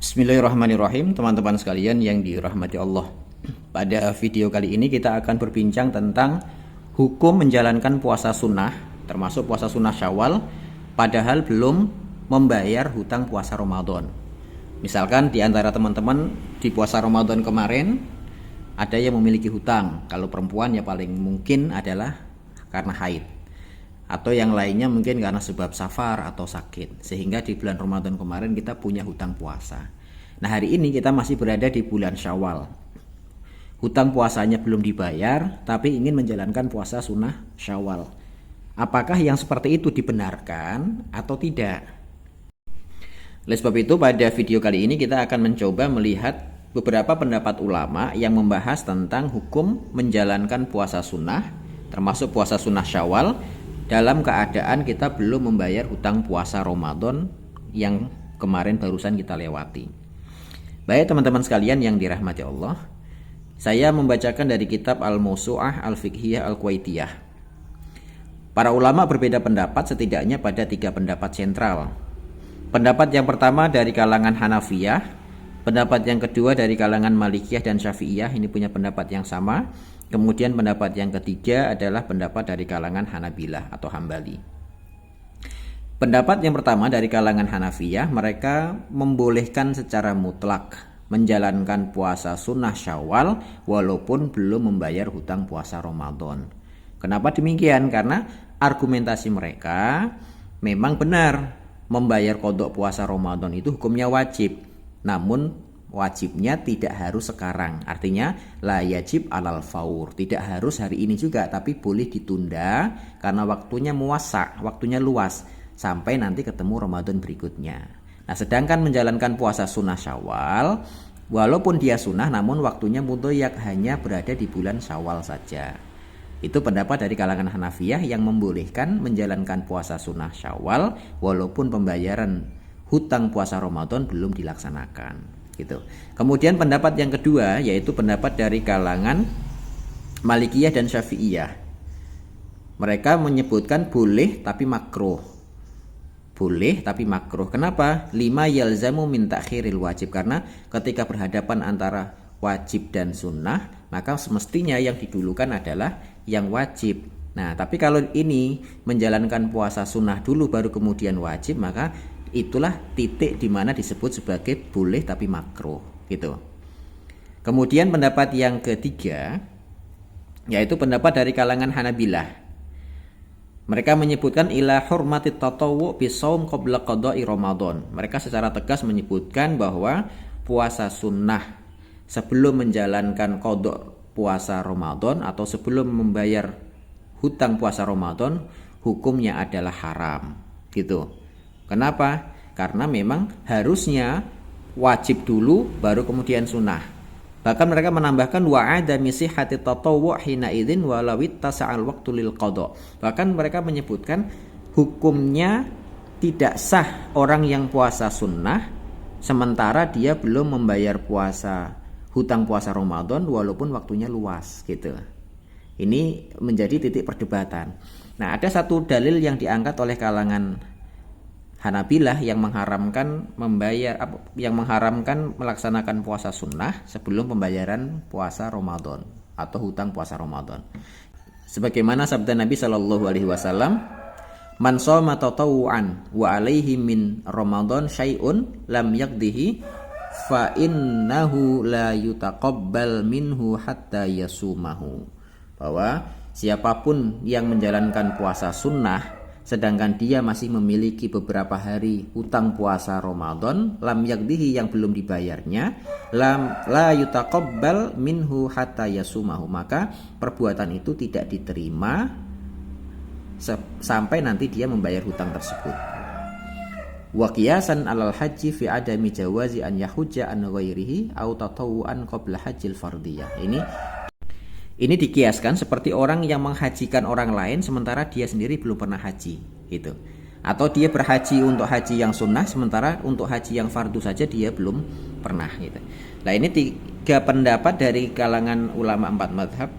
Bismillahirrahmanirrahim, teman-teman sekalian yang dirahmati Allah. Pada video kali ini kita akan berbincang tentang hukum menjalankan puasa sunnah, termasuk puasa sunnah Syawal, padahal belum membayar hutang puasa Ramadan. Misalkan di antara teman-teman di puasa Ramadan kemarin ada yang memiliki hutang. Kalau perempuan ya paling mungkin adalah karena haid, atau yang lainnya mungkin karena sebab safar atau sakit, sehingga di bulan Ramadan kemarin kita punya hutang puasa. Nah, hari ini kita masih berada di bulan Syawal. Hutang puasanya belum dibayar, tapi ingin menjalankan puasa sunnah Syawal. Apakah yang seperti itu dibenarkan atau tidak? Oleh sebab itu, pada video kali ini kita akan mencoba melihat beberapa pendapat ulama yang membahas tentang hukum menjalankan puasa sunnah, termasuk puasa sunnah Syawal, dalam keadaan kita belum membayar hutang puasa Ramadan yang kemarin barusan kita lewati. Baik teman-teman sekalian yang dirahmati Allah, saya membacakan dari kitab Al-Mawsu'ah Al-Fiqhiyah Al-Kuwaitiyah. Para ulama berbeda pendapat setidaknya pada 3 pendapat sentral. Pendapat yang pertama dari kalangan Hanafiyah, pendapat yang kedua dari kalangan Malikiyah dan Syafi'iyah, ini punya pendapat yang sama. Kemudian pendapat yang ketiga adalah pendapat dari kalangan Hanabilah atau Hambali. Pendapat yang pertama dari kalangan Hanafiyah, mereka membolehkan secara mutlak menjalankan puasa sunnah Syawal walaupun belum membayar hutang puasa Ramadan. Kenapa demikian? Karena argumentasi mereka memang benar, membayar qadha puasa Ramadan itu hukumnya wajib, namun wajibnya tidak harus sekarang. Artinya la yajib alal faur, tidak harus hari ini juga, tapi boleh ditunda karena waktunya muwassa, waktunya luas, sampai nanti ketemu Ramadan berikutnya. Nah, sedangkan menjalankan puasa sunnah Syawal, walaupun dia sunnah namun waktunya mudhoyak, hanya berada di bulan Syawal saja. Itu pendapat dari kalangan Hanafiyah yang membolehkan menjalankan puasa sunnah Syawal walaupun pembayaran hutang puasa Ramadan belum dilaksanakan. Gitu. Kemudian pendapat yang kedua yaitu pendapat dari kalangan Malikiyah dan Syafi'iyah. Mereka menyebutkan boleh tapi makruh. Boleh tapi makruh. Kenapa? Lima yalzamu min ta'khiril wajib, karena ketika berhadapan antara wajib dan sunnah, maka semestinya yang didulukan adalah yang wajib. Nah, tapi kalau ini menjalankan puasa sunnah dulu baru kemudian wajib, maka itulah titik di mana disebut sebagai boleh tapi makruh, gitu. Kemudian pendapat yang ketiga yaitu pendapat dari kalangan Hanabilah. Mereka menyebutkan ila hurmatit tatawwu bisaum qabla qada'i Ramadan. Mereka secara tegas menyebutkan bahwa puasa sunnah sebelum menjalankan qadha puasa Ramadan atau sebelum membayar hutang puasa Ramadan hukumnya adalah haram, gitu. Kenapa? Karena memang harusnya wajib dulu baru kemudian sunnah. Bahkan mereka menambahkan wa'adami sihhati tatawwu' hina idzin walawit tasa'al waqtu lil qada. Bahkan mereka menyebutkan hukumnya tidak sah orang yang puasa sunnah sementara dia belum membayar hutang puasa Ramadan walaupun waktunya luas, gitu. Ini menjadi titik perdebatan. Nah, ada satu dalil yang diangkat oleh kalangan Hanabilah yang mengharamkan melaksanakan puasa sunnah sebelum pembayaran puasa Ramadan atau hutang puasa Ramadan. Sebagaimana sabda Nabi Shallallahu alaihi wasallam, "Man shoma tatawuan wa alaihi min Ramadan syai'un lam yaqdihi fa innahu la yutaqabbal minhu hatta yasumahu." Bahwa siapapun yang menjalankan puasa sunnah sedangkan dia masih memiliki beberapa hari hutang puasa Ramadan, lam yakdihi yang belum dibayarnya, la yutaqabbal minhu hatta yasumahu, maka perbuatan itu tidak diterima sampai nanti dia membayar hutang tersebut. Wa qiyasan alal haji fi adami jawazi an yahujja an ghairihi au tatawuan qabla hajjil fardiyah. Ini dikiaskan seperti orang yang menghajikan orang lain sementara dia sendiri belum pernah haji, gitu. Atau dia berhaji untuk haji yang sunnah sementara untuk haji yang fardu saja dia belum pernah, gitu. Nah, ini 3 pendapat dari kalangan ulama 4 mazhab